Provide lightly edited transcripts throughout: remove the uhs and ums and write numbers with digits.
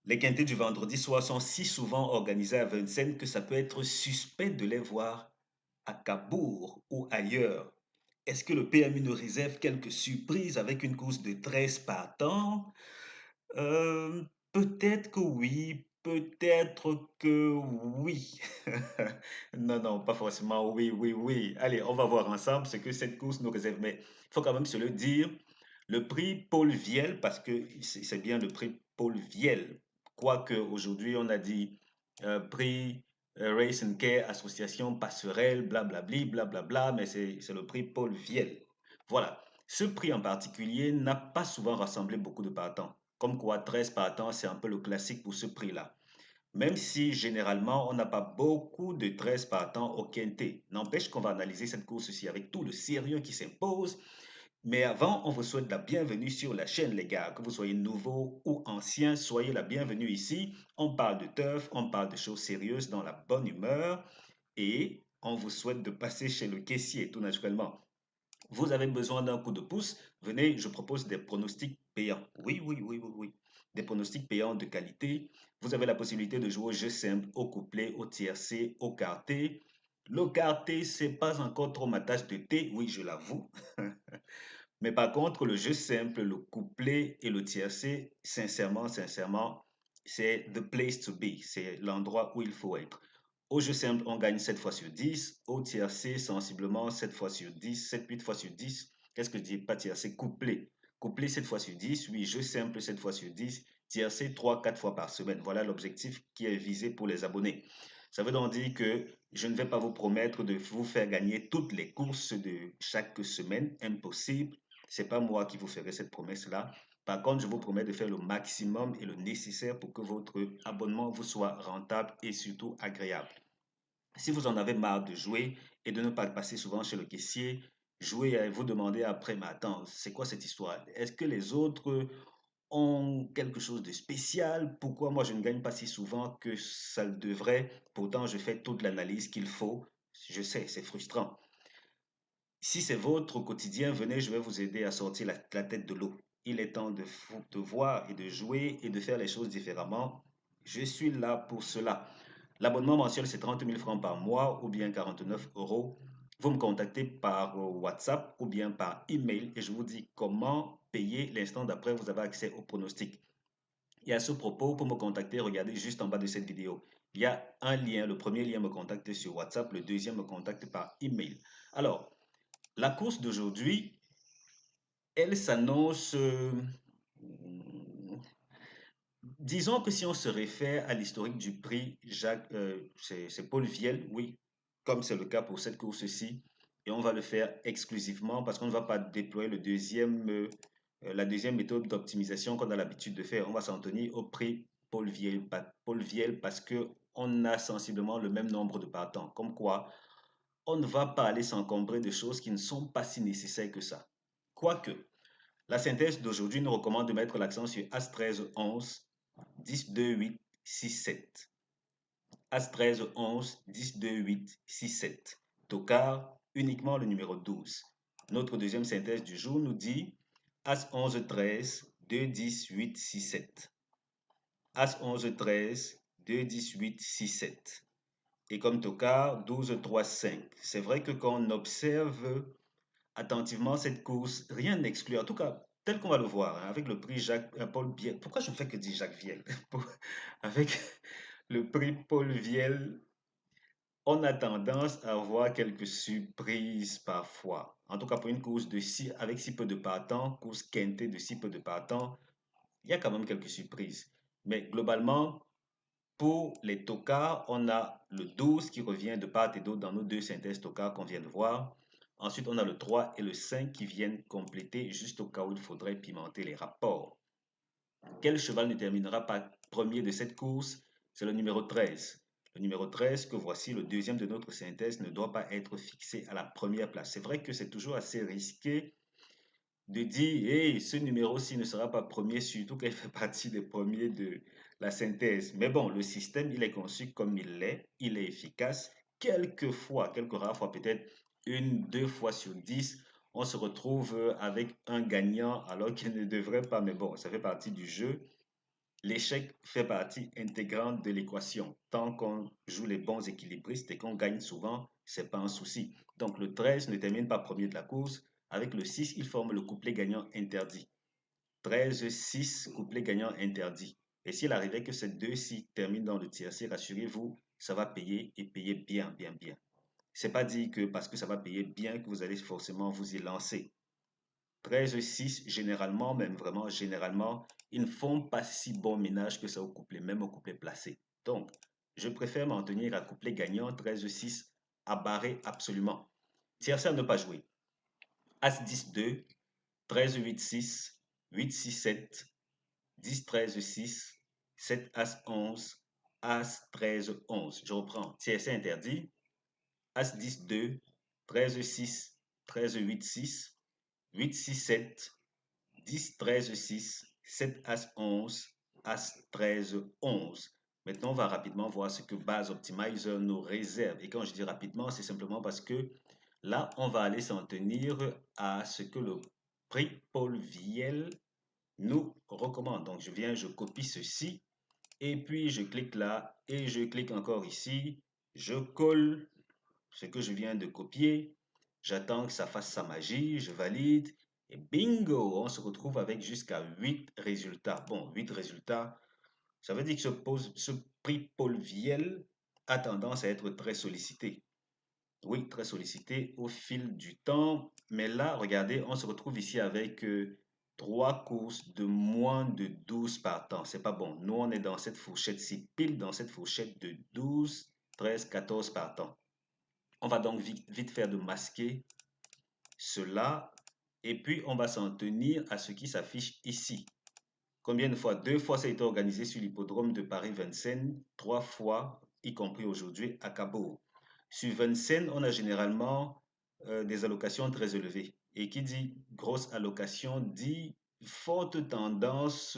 Les quintés du vendredi soir sont si souvent organisés à Vincennes que ça peut être suspect de les voir à Cabourg ou ailleurs. Est-ce que le PMU nous réserve quelques surprises avec une course de 13 partants? Euh, Peut-être que oui, peut-être que oui. Non, non, pas forcément oui, oui, oui. Allez, on va voir ensemble ce que cette course nous réserve. Mais il faut quand même se le dire, le prix Paul Viel, parce que c'est bien le prix Paul Viel, quoique aujourd'hui on a dit prix Race and Care, association passerelle, blablabli, blablabla, mais c'est le prix Paul Viel. Voilà. Ce prix en particulier n'a pas souvent rassemblé beaucoup de partants. Comme quoi, 13 partants, c'est un peu le classique pour ce prix-là. Même si généralement, on n'a pas beaucoup de 13 partants au quintet. N'empêche qu'on va analyser cette course-ci avec tout le sérieux qui s'impose. Mais avant, on vous souhaite la bienvenue sur la chaîne, les gars. Que vous soyez nouveau ou ancien, soyez la bienvenue ici. On parle de turf, on parle de choses sérieuses dans la bonne humeur. Et on vous souhaite de passer chez le caissier, tout naturellement. Vous avez besoin d'un coup de pouce, venez, je propose des pronostics payants. Oui, oui, oui, oui, oui. Des pronostics payants de qualité. Vous avez la possibilité de jouer au jeu simple, au couplet, au tiercé, au quarté. Le quarté, c'est pas encore trop ma tasse de thé, oui, je l'avoue. Mais par contre, le jeu simple, le couplet et le tiercé, sincèrement, c'est the place to be. C'est l'endroit où il faut être. Au jeu simple, on gagne 7 fois sur 10. Au tiercé, sensiblement 7 fois sur 10, 7, 8 fois sur 10. Qu'est-ce que je dis? Pas tiercé, couplet. Couplet 7 fois sur 10. Oui, jeu simple 7 fois sur 10. Tiercé 3, 4 fois par semaine. Voilà l'objectif qui est visé pour les abonnés. Ça veut donc dire que je ne vais pas vous promettre de vous faire gagner toutes les courses de chaque semaine. Impossible. C'est pas moi qui vous ferai cette promesse-là. Par contre, je vous promets de faire le maximum et le nécessaire pour que votre abonnement vous soit rentable et surtout agréable. Si vous en avez marre de jouer et de ne pas passer souvent chez le caissier, jouez et vous demandez après, mais attends, c'est quoi cette histoire? Est-ce que les autres ont quelque chose de spécial? Pourquoi moi je ne gagne pas si souvent que ça le devrait? Pourtant, je fais toute l'analyse qu'il faut. Je sais, c'est frustrant. Si c'est votre quotidien, venez, je vais vous aider à sortir la tête de l'eau. Il est temps de voir et de jouer et de faire les choses différemment. Je suis là pour cela. L'abonnement mensuel, c'est 30 000 francs par mois ou bien 49 euros. Vous me contactez par WhatsApp ou bien par email et je vous dis comment payer. L'instant d'après, vous avez accès au pronostic. Et à ce propos, pour me contacter, regardez juste en bas de cette vidéo. Il y a un lien. Le premier lien me contacte sur WhatsApp, le deuxième me contacte par email. Alors, la course d'aujourd'hui, elle s'annonce, disons que si on se réfère à l'historique du prix, Jacques, c'est Paul Viel, oui, comme c'est le cas pour cette course-ci, et on va le faire exclusivement parce qu'on ne va pas déployer la deuxième méthode d'optimisation qu'on a l'habitude de faire. On va s'en tenir au prix Paul Viel parce que on a sensiblement le même nombre de partants. Comme quoi, on ne va pas aller s'encombrer de choses qui ne sont pas si nécessaires que ça. Quoique, la synthèse d'aujourd'hui nous recommande de mettre l'accent sur As 13 11 10 2 8 6 7. As 13 11 10 2 8 6 7. Tocard, uniquement le numéro 12. Notre deuxième synthèse du jour nous dit As 11 13 2 10 8 6 7. As 11 13 2 10 8 6 7. Et comme tocard, 12 3 5. C'est vrai que quand on observe attentivement cette course, rien n'exclut, en tout cas, tel qu'on va le voir, hein, avec le prix Paul Biel. Pourquoi je ne fais que dire Jacques Viel? Avec le prix Paul Viel, on a tendance à avoir quelques surprises parfois. En tout cas, pour une course avec si peu de partants, course quintée de si peu de partants, il y a quand même quelques surprises. Mais globalement, pour les tocards, on a le 12 qui revient de part et d'autre dans nos deux synthèses tocards qu'on vient de voir. Ensuite, on a le 3 et le 5 qui viennent compléter juste au cas où il faudrait pimenter les rapports. Quel cheval ne terminera pas premier de cette course? C'est le numéro 13. Le numéro 13, que voici le deuxième de notre synthèse, ne doit pas être fixé à la première place. C'est vrai que c'est toujours assez risqué de dire, hey, ce numéro-ci ne sera pas premier, surtout qu'elle fait partie des premiers de la synthèse. Mais bon, le système, il est conçu comme il est efficace. Quelquefois, quelques rares fois, peut-être une, deux fois sur 10, on se retrouve avec un gagnant alors qu'il ne devrait pas. Mais bon, ça fait partie du jeu. L'échec fait partie intégrante de l'équation. Tant qu'on joue les bons équilibristes et qu'on gagne souvent, c'est pas un souci. Donc le 13 ne termine pas premier de la course. Avec le 6, il forme le couplet gagnant interdit. 13-6, couplet gagnant interdit. Et s'il arrivait que ces deux-ci terminent dans le tiercé, rassurez-vous, ça va payer et payer bien, bien, bien. C'est pas dit que parce que ça va payer bien que vous allez forcément vous y lancer. 13-6, généralement, même vraiment généralement, ils ne font pas si bon ménage que ça au couplet, même au couplet placé. Donc, je préfère m'en tenir à couplet gagnant 13-6 à barrer absolument. Tiercé à ne pas jouer. As-10-2, 13-8-6, 8-6-7, 10-13-6, 7-As-11, As-13-11. Je reprends. Tiercé interdit. As-10-2, 13-6, 13-8-6, 8-6-7, 10-13-6, 7-As-11, As-13-11. Maintenant, on va rapidement voir ce que Base Optimizer nous réserve. Et quand je dis rapidement, c'est simplement parce que là, on va aller s'en tenir à ce que le prix Paul Viel nous recommande. Donc, je viens, je copie ceci, et puis je clique là, et je clique encore ici, je colle ce que je viens de copier, j'attends que ça fasse sa magie, je valide, et bingo, on se retrouve avec jusqu'à 8 résultats. Bon, 8 résultats, ça veut dire que ce prix Paul Viel a tendance à être très sollicité. Oui, très sollicité au fil du temps. Mais là, regardez, on se retrouve ici avec trois courses de moins de 12 par temps. C'est pas bon. Nous, on est dans cette fourchette-ci, pile dans cette fourchette de 12, 13, 14 par temps. On va donc vite faire de masquer cela. Et puis, on va s'en tenir à ce qui s'affiche ici. Combien de fois? Deux fois, ça a été organisé sur l'hippodrome de Paris-Vincennes. Trois fois, y compris aujourd'hui, à Cabourg. Sur Vincennes, on a généralement des allocations très élevées. Et qui dit grosse allocation dit forte tendance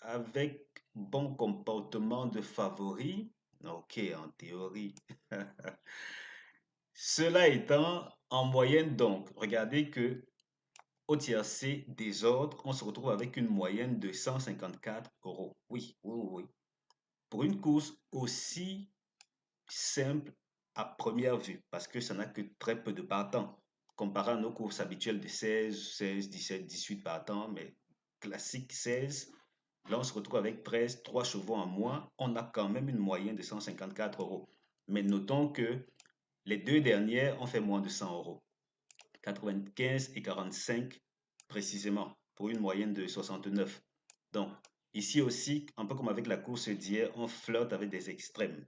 avec bon comportement de favoris. Ok, en théorie. Cela étant, en moyenne donc, regardez que au tiercé des ordres, on se retrouve avec une moyenne de 154 euros. Oui, oui, oui, oui. Pour une course aussi simple à première vue, parce que ça n'a que très peu de partants, comparé à nos courses habituelles de 16, 16, 17, 18 partants, mais classique 16. Là, on se retrouve avec 13, 3 chevaux en moins. On a quand même une moyenne de 154 euros. Mais notons que les deux dernières ont fait moins de 100 euros. 95 et 45 précisément, pour une moyenne de 69. Donc, ici aussi, un peu comme avec la course d'hier, on flotte avec des extrêmes.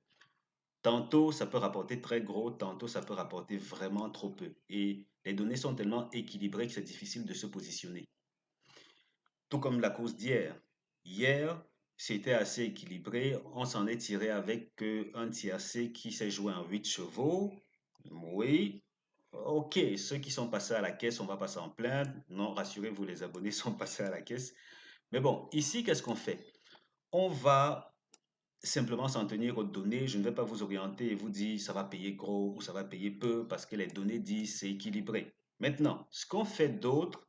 Tantôt, ça peut rapporter très gros, tantôt, ça peut rapporter vraiment trop peu. Et les données sont tellement équilibrées que c'est difficile de se positionner. Tout comme la course d'hier. Hier, c'était assez équilibré. On s'en est tiré avec un tiercé qui s'est joué en 8 chevaux. Oui, ok, ceux qui sont passés à la caisse, on va pas s'en plaindre. Non, rassurez-vous, les abonnés sont passés à la caisse. Mais bon, ici, qu'est-ce qu'on fait? On va simplement s'en tenir aux données. Je ne vais pas vous orienter et vous dire ça va payer gros ou ça va payer peu parce que les données disent c'est équilibré. Maintenant, ce qu'on fait d'autre,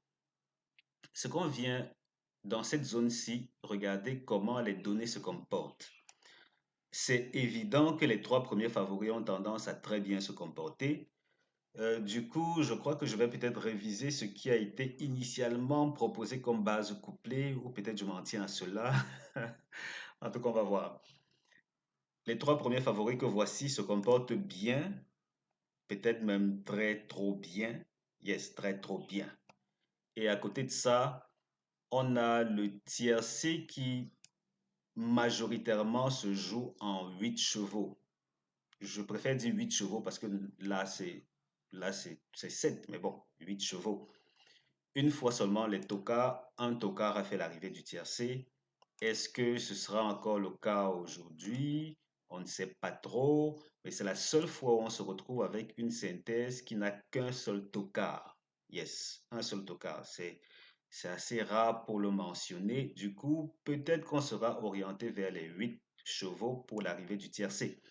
c'est qu'on vient dans cette zone-ci regarder comment les données se comportent. C'est évident que les trois premiers favoris ont tendance à très bien se comporter. Du coup, je crois que je vais peut-être réviser ce qui a été initialement proposé comme base couplée, ou peut-être je m'en tiens à cela. En tout cas, on va voir. Les trois premiers favoris que voici se comportent bien, peut-être même très trop bien. Yes, très trop bien. Et à côté de ça, on a le tiercé qui majoritairement se joue en 8 chevaux. Je préfère dire 8 chevaux parce que là c'est 7, mais bon, 8 chevaux. Une fois seulement un tocard a fait l'arrivée du tiercé. Est-ce que ce sera encore le cas aujourd'hui? On ne sait pas trop, mais c'est la seule fois où on se retrouve avec une synthèse qui n'a qu'un seul tocard. Yes, un seul tocard. C'est assez rare pour le mentionner. Du coup, peut-être qu'on sera orienté vers les 8 chevaux pour l'arrivée du tiercé.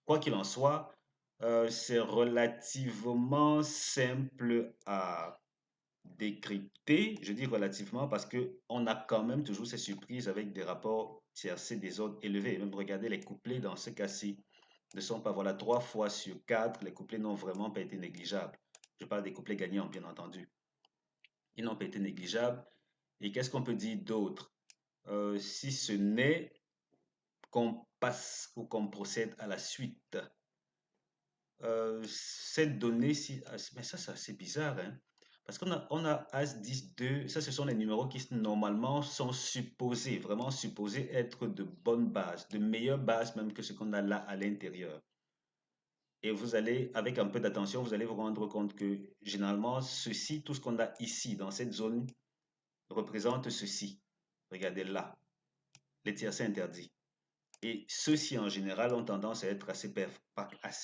Quoi qu'il en soit, c'est relativement simple à décrypté, je dis relativement parce que on a quand même toujours ces surprises avec des rapports tiercés des ordres élevés. Même regardez les couplets dans ce cas-ci ne sont pas, voilà, 3 fois sur 4, les couplets n'ont vraiment pas été négligeables. Je parle des couplets gagnants, bien entendu. Ils n'ont pas été négligeables. Et qu'est-ce qu'on peut dire d'autre? Si ce n'est qu'on passe ou qu'on procède à la suite. Cette donnée-ci, mais ça c'est assez bizarre, hein? Parce qu'on a As 10 2, ça ce sont les numéros qui normalement sont supposés, vraiment supposés être de bonnes bases, de meilleures bases même que ce qu'on a là à l'intérieur. Et vous allez, avec un peu d'attention, vous allez vous rendre compte que généralement, ceci, tout ce qu'on a ici, dans cette zone, représente ceci. Regardez là, les tiercés interdits. Et ceux-ci, en général, ont tendance à être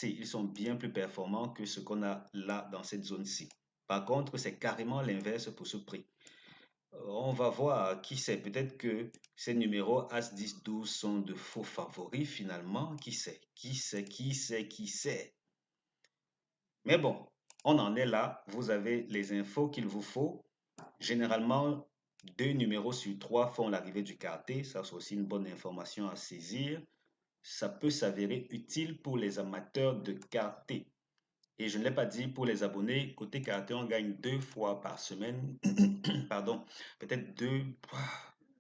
ils sont bien plus performants que ce qu'on a là dans cette zone-ci. Par contre, c'est carrément l'inverse pour ce prix. On va voir, qui sait, peut-être que ces numéros As 10 12 sont de faux favoris finalement, qui sait, qui sait, qui sait, qui sait. Mais bon, on en est là, vous avez les infos qu'il vous faut. Généralement, 2 numéros sur 3 font l'arrivée du quartet, ça c'est aussi une bonne information à saisir. Ça peut s'avérer utile pour les amateurs de karaté. Et je ne l'ai pas dit pour les abonnés, côté karaté, on gagne 2 fois par semaine. Pardon, peut-être deux.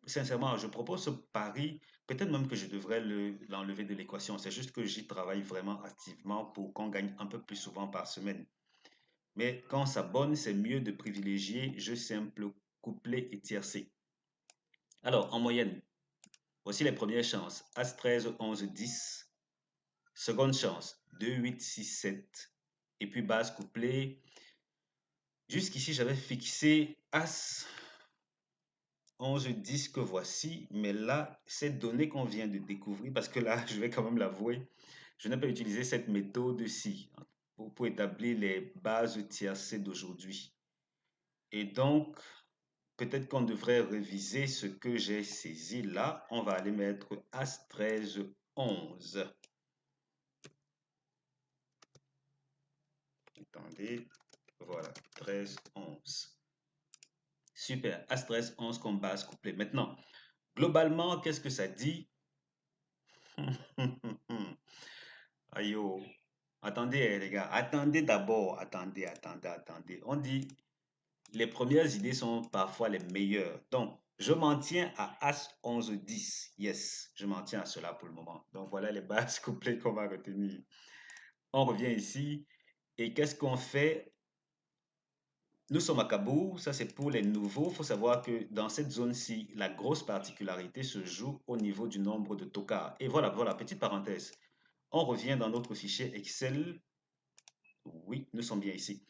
Sincèrement, je propose ce pari, peut-être même que je devrais l'enlever de l'équation. C'est juste que j'y travaille vraiment activement pour qu'on gagne un peu plus souvent par semaine. Mais quand on s'abonne, c'est mieux de privilégier jeu simple, couplet et tiercé. Alors, en moyenne, voici les premières chances. As 13, 11, 10. Seconde chance, 2, 8, 6, 7. Et puis base couplet. Jusqu'ici, j'avais fixé As 11, 10 que voici. Mais là, cette donnée qu'on vient de découvrir, parce que là, je vais quand même l'avouer, je n'ai pas utilisé cette méthode-ci pour établir les bases tiercées d'aujourd'hui. Et donc, peut-être qu'on devrait réviser ce que j'ai saisi là. On va aller mettre As 13, 11. Attendez, voilà, 13, 11. Super, As 13, 11 comme base couplée. Maintenant, globalement, qu'est-ce que ça dit? Aïe, oh. Attendez, les gars, attendez d'abord, attendez. On dit, les premières idées sont parfois les meilleures. Donc, je m'en tiens à As 11, 10. Yes, je m'en tiens à cela pour le moment. Donc, voilà les bases couplées qu'on va retenir. On revient ici. Et qu'est-ce qu'on fait? Nous sommes à Cabourg, ça c'est pour les nouveaux. Il faut savoir que dans cette zone-ci, la grosse particularité se joue au niveau du nombre de tokars. Et voilà, voilà, petite parenthèse. On revient dans notre fichier Excel. Oui, nous sommes bien ici.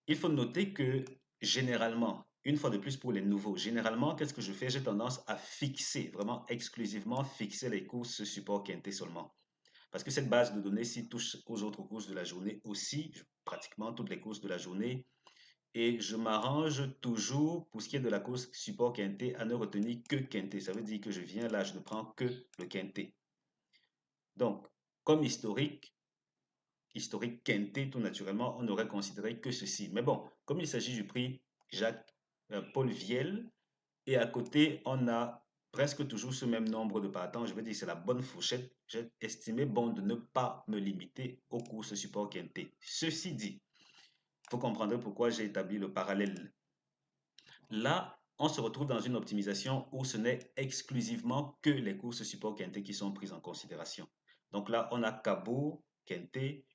Il faut noter que généralement, une fois de plus pour les nouveaux, généralement, qu'est-ce que je fais? J'ai tendance à fixer, vraiment exclusivement fixer les courses support quintet seulement. Parce que cette base de données-ci touche aux autres courses de la journée aussi, pratiquement toutes les courses de la journée. Et je m'arrange toujours, pour ce qui est de la course support quintet, à ne retenir que quintet. Ça veut dire que je viens là, je ne prends que le quintet. Donc, comme historique quintet, tout naturellement, on aurait considéré que ceci. Mais bon, comme il s'agit du prix Jacques Paul Viel, et à côté, on a presque toujours ce même nombre de partants. Je veux dire, c'est la bonne fourchette. J'ai estimé bon de ne pas me limiter aux courses support quintet. Ceci dit, vous comprendrez pourquoi j'ai établi le parallèle. Là, on se retrouve dans une optimisation où ce n'est exclusivement que les courses support quintet qui sont prises en considération. Donc là, on a Cabot, quintet.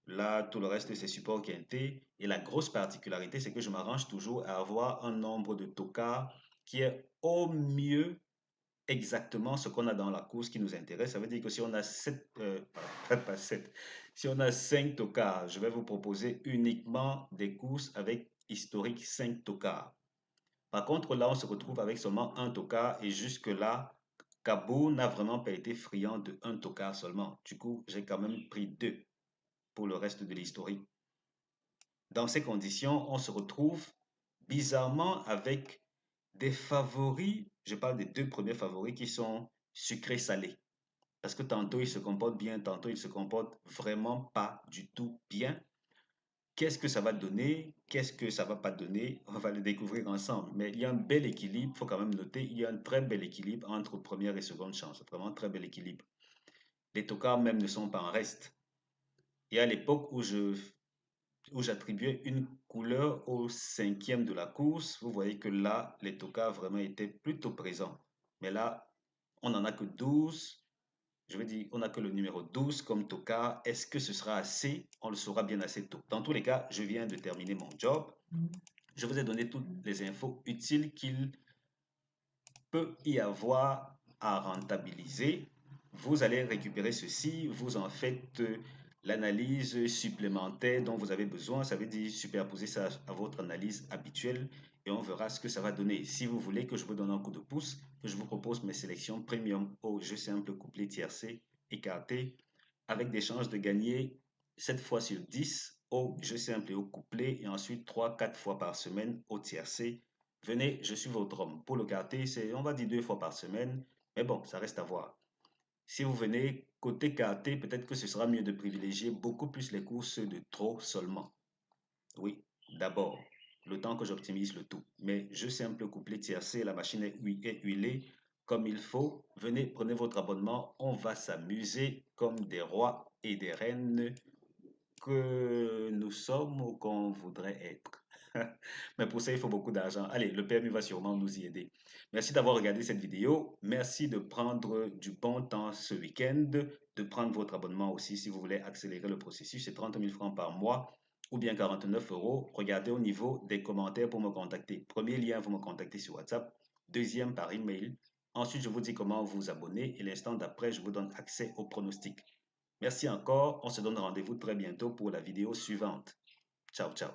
Là, tout le reste, c'est support quintet. Et la grosse particularité, c'est que je m'arrange toujours à avoir un nombre de tokars qui est au mieux exactement ce qu'on a dans la course qui nous intéresse. Ça veut dire que si on a 7, pas 7, si on a 5 tokars, je vais vous proposer uniquement des courses avec historique 5 tokars. Par contre, là, on se retrouve avec seulement un tokar et jusque-là, Cabot n'a vraiment pas été friand de un tokar seulement. Du coup, j'ai quand même pris 2 pour le reste de l'historique. Dans ces conditions, on se retrouve bizarrement avec des favoris. Je parle des 2 premiers favoris qui sont sucrés-salés. Parce que tantôt ils se comportent bien, tantôt ils se comportent vraiment pas du tout bien. Qu'est-ce que ça va donner? Qu'est-ce que ça va pas donner? On va le découvrir ensemble. Mais il y a un bel équilibre, il faut quand même noter, il y a un très bel équilibre entre première et seconde chance. Vraiment un très bel équilibre. Les tocards même ne sont pas en reste. Et à l'époque où j'attribuais une couleur au cinquième de la course, vous voyez que là, les tocards vraiment étaient plutôt présents. Mais là, on n'en a que 12. Je veux dire, on n'a que le numéro 12 comme tocard. Est-ce que ce sera assez? On le saura bien assez tôt. Dans tous les cas, je viens de terminer mon job. Je vous ai donné toutes les infos utiles qu'il peut y avoir à rentabiliser. Vous allez récupérer ceci, vous en faites l'analyse supplémentaire dont vous avez besoin, ça veut dire superposer ça à votre analyse habituelle et on verra ce que ça va donner. Si vous voulez que je vous donne un coup de pouce, que je vous propose mes sélections premium au jeu simple couplet tiercé écarté avec des chances de gagner 7 fois sur 10 au jeu simple et au couplet et ensuite 3-4 fois par semaine au tiercé. Venez, je suis votre homme. Pour le quartier, c'est, on va dire 2 fois par semaine, mais bon, ça reste à voir. Si vous venez côté quartier, peut-être que ce sera mieux de privilégier beaucoup plus les courses de trop seulement. Oui, d'abord, le temps que j'optimise le tout. Mais je simple couplet tiercé, la machine est huilée comme il faut. Venez, prenez votre abonnement, on va s'amuser comme des rois et des reines que nous sommes ou qu'on voudrait être. Mais pour ça, il faut beaucoup d'argent. Allez, le PMU va sûrement nous y aider. Merci d'avoir regardé cette vidéo. Merci de prendre du bon temps ce week-end, de prendre votre abonnement aussi si vous voulez accélérer le processus. C'est 30 000 francs par mois ou bien 49 euros. Regardez au niveau des commentaires pour me contacter. Premier lien, vous me contactez sur WhatsApp. Deuxième, par email. Ensuite, je vous dis comment vous abonner et l'instant d'après, je vous donne accès au pronostic. Merci encore. On se donne rendez-vous très bientôt pour la vidéo suivante. Ciao, ciao.